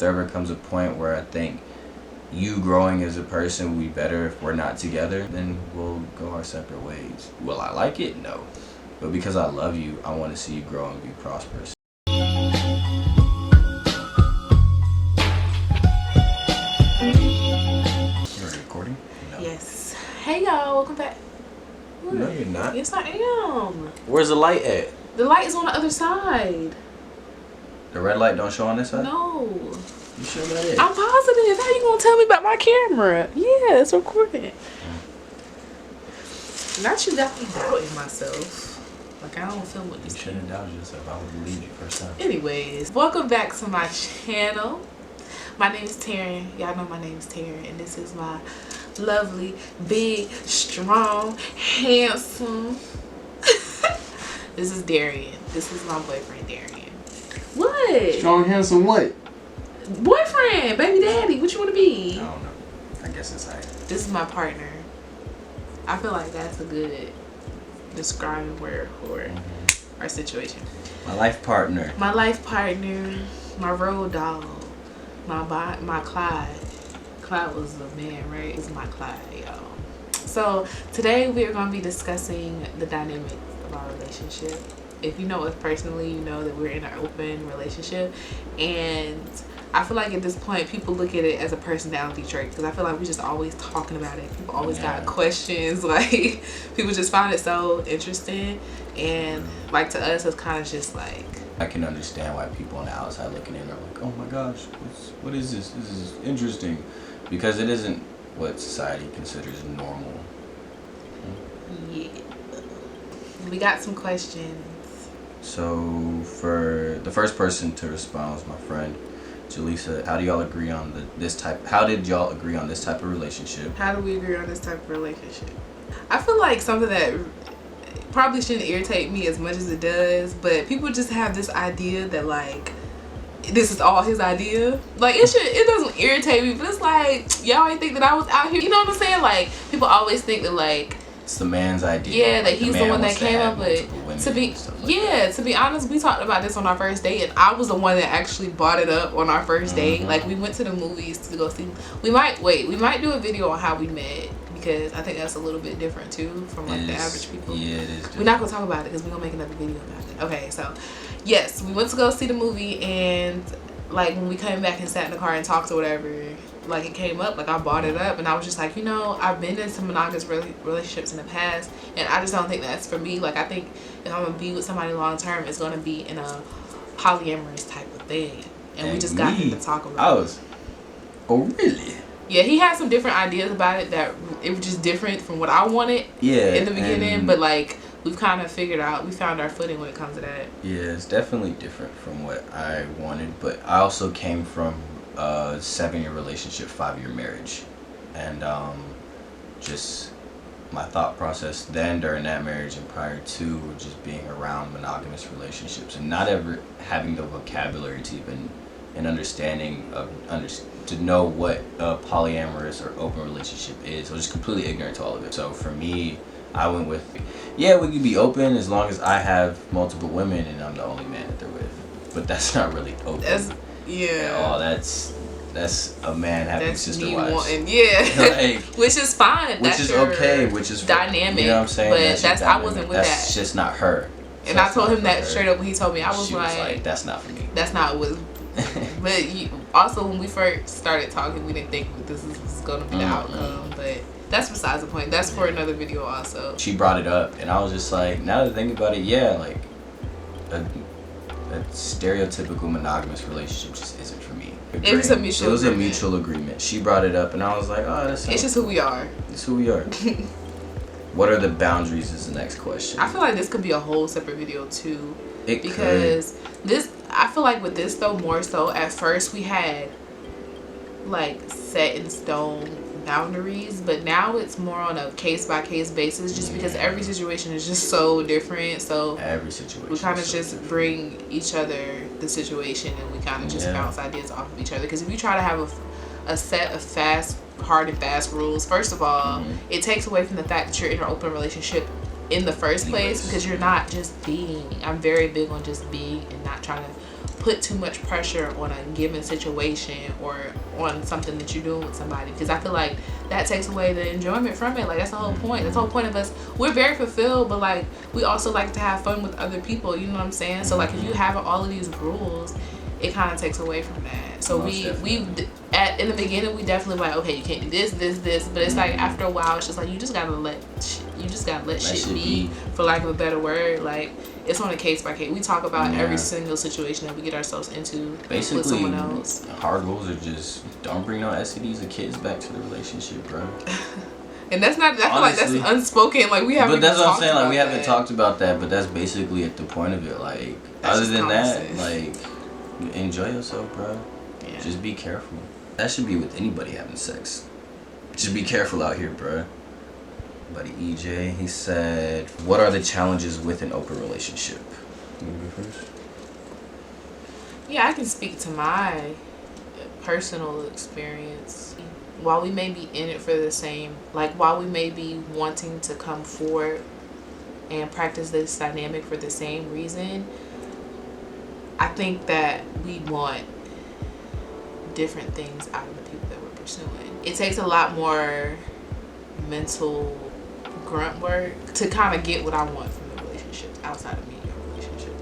there ever comes a point where I think you growing as a person will be better if we're not together, then we'll go our separate ways. Will I like it? No. But because I love you, I want to see you grow and be prosperous. You're recording? No. Yes. Hey y'all, welcome back. What? No, you're not. Yes, I am. Where's the light at? The light is on the other side. The red light don't show on this side? No. You sure that is? I'm positive. How you gonna tell me about my camera? Yeah, it's recording. Not you got me doubting myself. Like, I don't film with You these shouldn't doubt yourself. I would believe you first time. Anyways, welcome back to my channel. My name is Darion. Y'all know my name is Darion, and this is my lovely, big, strong, handsome. This is Darion. This is my boyfriend, Darion. What? Strong, handsome what? Boyfriend, baby daddy. What you want to be? I don't know. I guess it's high. This is my partner. I feel like that's a good describing word for our situation. My life partner. My life partner, my road dog, my Clyde. Clyde was the man, right? This is my Clyde, y'all. So today we are going to be discussing the dynamics of our relationship. If you know us personally, you know that we're in an open relationship, and I feel like at this point people look at it as a personality trait, because I feel like we're just always talking about it. People always got questions, like people just find it so interesting, and like to us it's kind of just like, I can understand why people on the outside looking in are like, oh my gosh, what is this? This is interesting, because it isn't what society considers normal. Yeah. We got some questions. So for the first person to respond was my friend Jaleesa. How do y'all agree on how did y'all agree on this type of relationship? How do we agree on this type of relationship? I feel like something that probably shouldn't irritate me as much as it does, but people just have this idea that like this is all his idea. Like it doesn't irritate me, but it's like, y'all ain't think that I was out here, you know what I'm saying? Like people always think that like it's the man's idea. Yeah, that he's the one that came up with it. To be honest, we talked about this on our first date, and I was the one that actually brought it up on our first date. Like we went to the movies to go see. We might do a video on how we met, because I think that's a little bit different too from like the average people. Yeah, it is different. We're not gonna talk about it because we're gonna make another video about it. Okay, so yes, we went to go see the movie, and like when we came back and sat in the car and talked or whatever, like it came up, like I brought it up, and I was just like, you know, I've been in some monogamous relationships in the past, and I just don't think that's for me. Like I think if I'm gonna be with somebody long term, it's gonna be in a polyamorous type of thing, and we just got to talk about it. Oh really? Yeah, he had some different ideas about it that it was just different from what I wanted. Yeah, in the beginning, but like we've kind of figured out, we found our footing when it comes to that. Yeah, it's definitely different from what I wanted, but I also came from a 7-year relationship, 5-year marriage, and just my thought process then during that marriage and prior to just being around monogamous relationships and not ever having the vocabulary to even an understanding of to know what a polyamorous or open relationship is. I was just completely ignorant to all of it. So for me, I went with, yeah, we can be open as long as I have multiple women and I'm the only man that they're with. But that's not really open. Oh, that's a man having sister wives. Like, which is fine. Which is okay. Which is dynamic. You know what I'm saying? But I wasn't with that. That's just not her. And I told him that straight up when he told me. I was like, that's not for me. That's not what. But also when we first started talking, we didn't think this was gonna be the outcome. But that's besides the point. That's for another video also. She brought it up, and I was just like, now that I think about it, yeah, like a stereotypical monogamous relationship just isn't for me. It was a mutual agreement. She brought it up, and I was like, oh, that's. It's just who we are. It's who we are. What are the boundaries is the next question. I feel like this could be a whole separate video too. Because I feel like with this though, more so at first we had like set in stone boundaries, but now it's more on a case-by-case basis, just because every situation is just so different. So every situation we kind of just bring each other the situation, and we kind of just bounce ideas off of each other. Because if you try to have a set of hard and fast rules, first of all, it takes away from the fact that you're in an open relationship in the first place, because you're not just being. I'm very big on just being and not trying to put too much pressure on a given situation or on something that you're doing with somebody, because I feel like that takes away the enjoyment from it. Like, that's the whole point. That's the whole point of us. We're very fulfilled, but like, we also like to have fun with other people, you know what I'm saying? So like, if you have all of these rules, it kind of takes away from that. So in the beginning, we definitely like, okay, you can't do this, but it's like after a while, it's just like you just gotta let shit be, for lack of a better word. Like, it's on a case by case. We talk about every single situation that we get ourselves into basically with someone else. Our goals are just don't bring no STDs or kids back to the relationship, bro. And that's not. I feel like that's unspoken. Like, we haven't. But that's what I'm saying. Like, we haven't talked about that. But that's basically at the point of it. Like, that's other than that, like, enjoy yourself, bro. Yeah. Just be careful. That should be with anybody having sex. Just be careful out here, bro. Buddy EJ, he said, what are the challenges with an open relationship? You want to go first? Yeah, I can speak to my personal experience. While we may be in it for the same, like, while we may be wanting to come forward and practice this dynamic for the same reason, I think that we want different things out of the people that we're pursuing. It takes a lot more mental grunt work to kind of get what I want from the relationships outside of me and your relationship.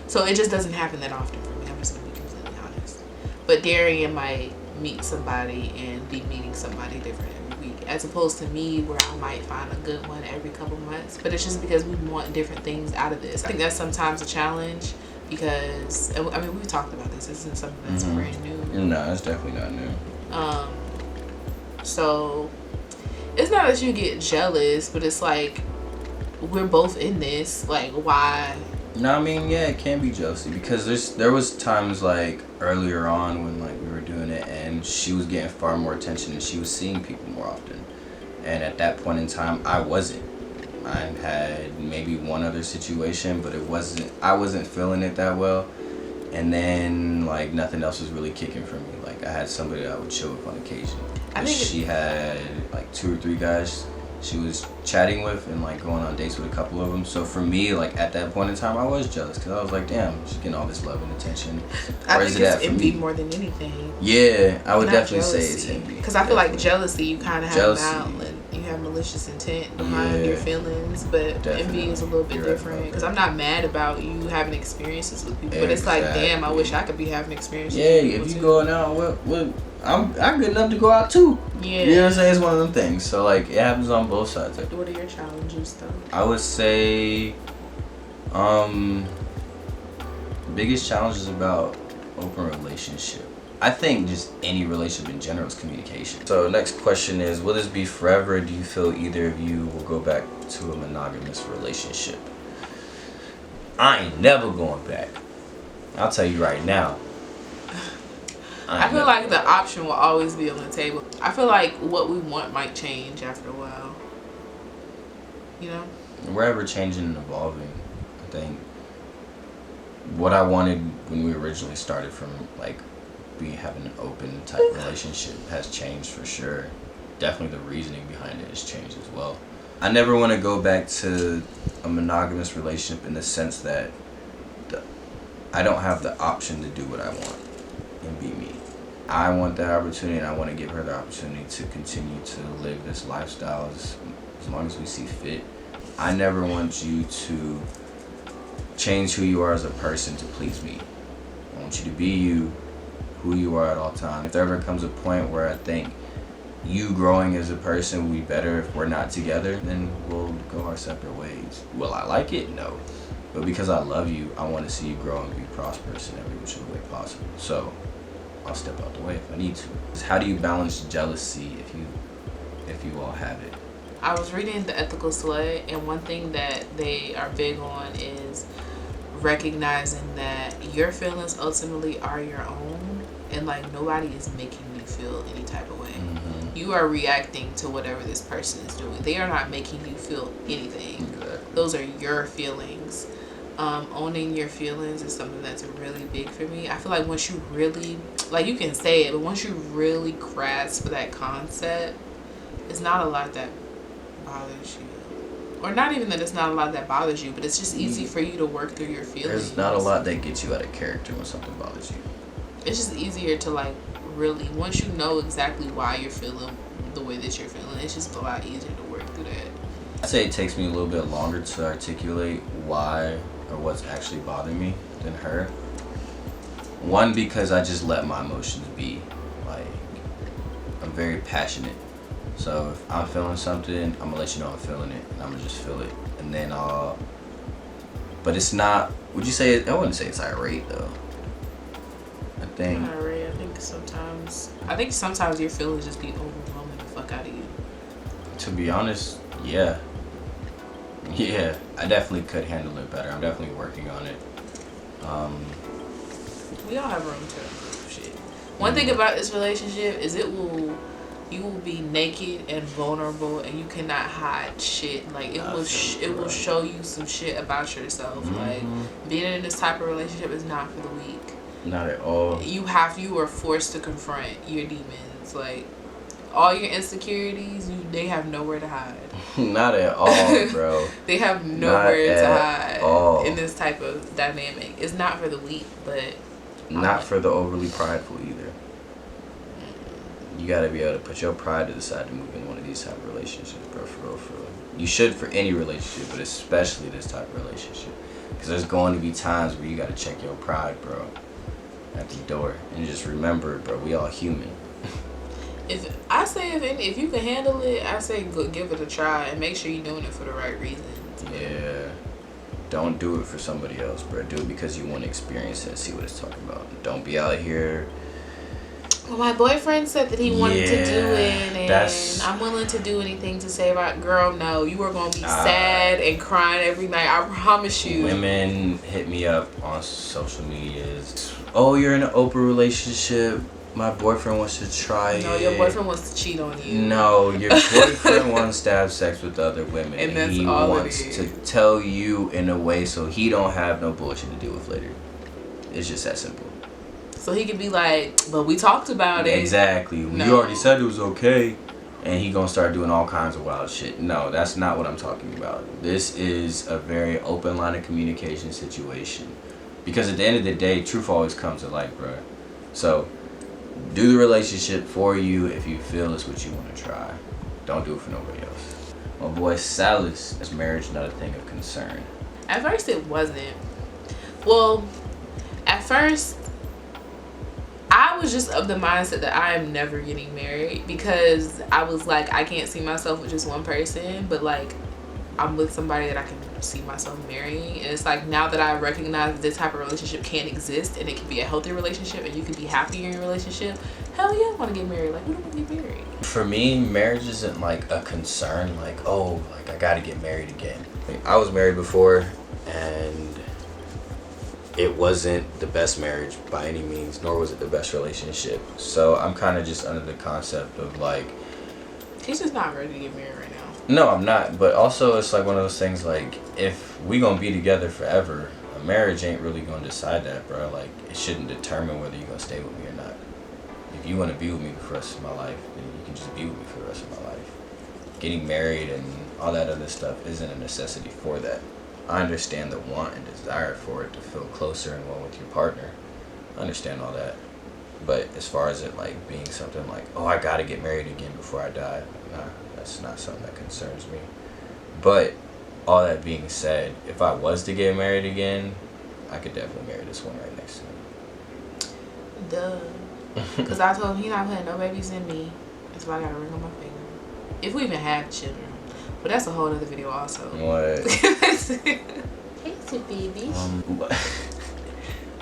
So it just doesn't happen that often for me. I'm just gonna be completely honest. But Darion might meet somebody and be meeting somebody different every week, as opposed to me, where I might find a good one every couple months. But it's just because we want different things out of this. I think that's sometimes a challenge, because I mean, we've talked about this. This isn't something that's brand new. No, it's definitely not new. So it's not that you get jealous, but it's like, we're both in this. Like, why? No, I mean, yeah, it can be jealousy, because there was times like earlier on when like we were doing it and she was getting far more attention and she was seeing people more often, and at that point in time I wasn't. I had maybe one other situation, but I wasn't feeling it that well. And then like nothing else was really kicking for me. Like, I had somebody that I would chill with on occasion. She had like 2 or 3 guys she was chatting with and like going on dates with a couple of them. So for me, like at that point in time, I was jealous, because I was like, damn, she's getting all this love and attention. I think it's envy more than anything. Yeah, I would definitely say it's envy. Because I feel like jealousy, you kind of have you have malicious intent behind your feelings, but envy is a little bit different. Because I'm not mad about you having experiences with people, but it's like, damn, I wish I could be having experiences. Yeah, with people if you going out, what I'm good enough to go out too. Yeah. You know what I'm saying? It's one of them things. So like, it happens on both sides. What are your challenges though? I would say, biggest challenges about open relationship, I think just any relationship in general, is communication. So next question is, will this be forever? Do you feel either of you will go back to a monogamous relationship? I ain't never going back. I'll tell you right now. I feel like the option will always be on the table. I feel like what we want might change after a while. You know? We're ever changing and evolving. I think what I wanted when we originally started from like having an open type relationship has changed for sure. Definitely the reasoning behind it has changed as well. I never want to go back to a monogamous relationship in the sense that I don't have the option to do what I want and be me. I want that opportunity, and I want to give her the opportunity to continue to live this lifestyle as long as we see fit. I never want you to change who you are as a person to please me. I want you to be you, who you are at all times. If there ever comes a point where I think you growing as a person will be better if we're not together, then we'll go our separate ways. Will I like it? No. But because I love you, I want to see you grow and be prosperous in every which way possible. So I'll step out the way if I need to. How do you balance jealousy if you all have it? I was reading The Ethical Slut, and one thing that they are big on is recognizing that your feelings ultimately are your own, and like nobody is making you feel any type of way. You are reacting to whatever this person is doing. They are not making you feel anything. Exactly. Those are your feelings. Owning your feelings is something that's really big for me. I feel like once you really, like, you can say it, but once you really grasp that concept, it's not a lot that bothers you. or not even that it's not a lot that bothers you, but it's just easy for you to work through your feelings. There's not a lot that gets you out of character when something bothers you. It's just easier to like really, once you know exactly why you're feeling the way that you're feeling, it's just a lot easier to work through that. I'd say it takes me a little bit longer to articulate why or what's actually bothering me than her. One, because I just let my emotions be. Like, I'm very passionate. So if I'm feeling something, I'm gonna let you know I'm feeling it, and I'm gonna just feel it, and then but it's not. Would you say? I wouldn't say it's irate though. I think. Not irate. I think sometimes your feelings just be overwhelming the fuck out of you. To be honest, yeah. Yeah, I definitely could handle it better. I'm definitely working on it. We all have room to improve shit. One thing about this relationship is you will be naked and vulnerable, and you cannot hide shit. Like it will show you some shit about yourself. Like being in this type of relationship is not for the weak. Not at all. You are forced to confront your demons. Like all your insecurities, they have nowhere to hide. Not at all, bro. They have nowhere to hide all. in this type of dynamic. It's not for the weak, but not for the overly prideful either. You gotta be able to put your pride to the side to move in one of these type of relationships, bro. For real, for real. You should for any relationship, but especially this type of relationship, because there's going to be times where you gotta check your pride, bro, at the door, and just remember, bro, we all human. If you can handle it, I say go give it a try and make sure you're doing it for the right reasons. Yeah. Don't do it for somebody else, bro. Do it because you want to experience it and see what it's talking about. Don't be out here. Well, my boyfriend said that he wanted to do it, and I'm willing to do anything to save our girl. No, you are going to be sad and crying every night. I promise you. Women hit me up on social medias. Oh, you're in an open relationship. My boyfriend wants to try it. No, your boyfriend wants to cheat on you. No, your boyfriend wants to have sex with other women. And that's he all wants it is. to tell you in a way so he don't have no bullshit to deal with later. It's just that simple. So he could be like, but we talked about it. Exactly. No. You already said it was okay. And he gonna start doing all kinds of wild shit. No, that's not what I'm talking about. This is a very open line of communication situation. Because at the end of the day, truth always comes to light, bro. So, do the relationship for you if you feel it's what you want to try. Don't do it for nobody else. My boy Salas, is marriage not a thing of concern? At first it wasn't. Well, at first I was just of the mindset that I am never getting married, because I was like, I can't see myself with just one person, but like I'm with somebody that I can see myself marrying. And it's like, now that I recognize that this type of relationship can exist and it can be a healthy relationship and you can be happy in your relationship, hell yeah, I want to get married. Like, who don't want to get married? For me, marriage isn't like a concern, like, oh, like I gotta get married again. Like, I was married before, and it wasn't the best marriage by any means, nor was it the best relationship. So I'm kind of just under the concept of like, he's just not ready to get married right now. no, I'm not. But also, it's like one of those things, like, if we gonna be together forever, a marriage ain't really gonna decide that, bro. Like, it shouldn't determine whether you're gonna stay with me or not. If you want to be with me for the rest of my life, then you can just be with me for the rest of my life. Getting married and all that other stuff isn't a necessity for that. I understand the want and desire for it to feel closer and one with your partner. I understand all that. But as far as it like being something like, oh, I gotta get married again before I die, nah, that's not something that concerns me. But all that being said, if I was to get married again, I could definitely marry this one right next to me. Duh. Because I told him he's not putting no babies in me. That's why I got a ring on my finger. If we even had children. But that's a whole other video also. What? It's a baby.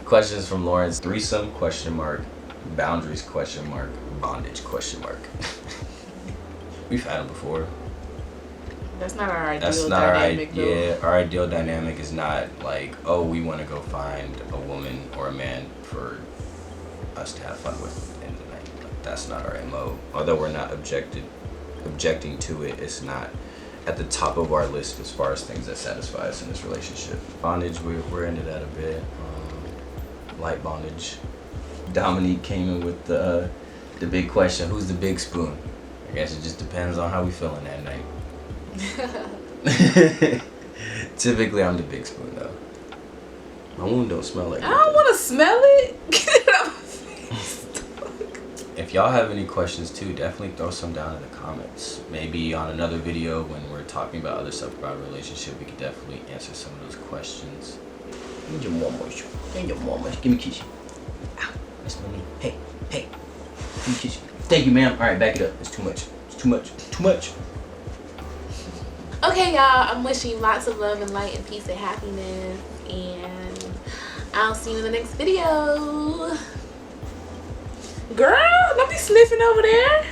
Questions from Lawrence. Threesome, question mark. Boundaries, question mark. Bondage, question mark. We've had them before. That's not our ideal That's not dynamic, our yeah. Our ideal dynamic is not like, oh, we want to go find a woman or a man for us to have fun with at the end of the night. Like, that's not our MO. Although we're not objecting to it, it's not at the top of our list as far as things that satisfy us in this relationship. Bondage, we're into that a bit. Light bondage. Dominique came in with the big question: who's the big spoon? I guess it just depends on how we feeling that night. Typically, I'm the big spoon though. My wound don't smell like I don't want to smell it. Get it out of my face. If y'all have any questions too, definitely throw some down in the comments. Maybe on another video when we're talking about other stuff about a relationship, we could definitely answer some of those questions. Give me your mama. Give me your mama. Give me a kiss. Ow. That's my knee. Hey. Give me a kiss. Thank you, ma'am. Alright, back it up. It's too much. Too much. Okay, y'all. I'm wishing you lots of love and light and peace and happiness. And I'll see you in the next video. Girl, don't be sniffing over there.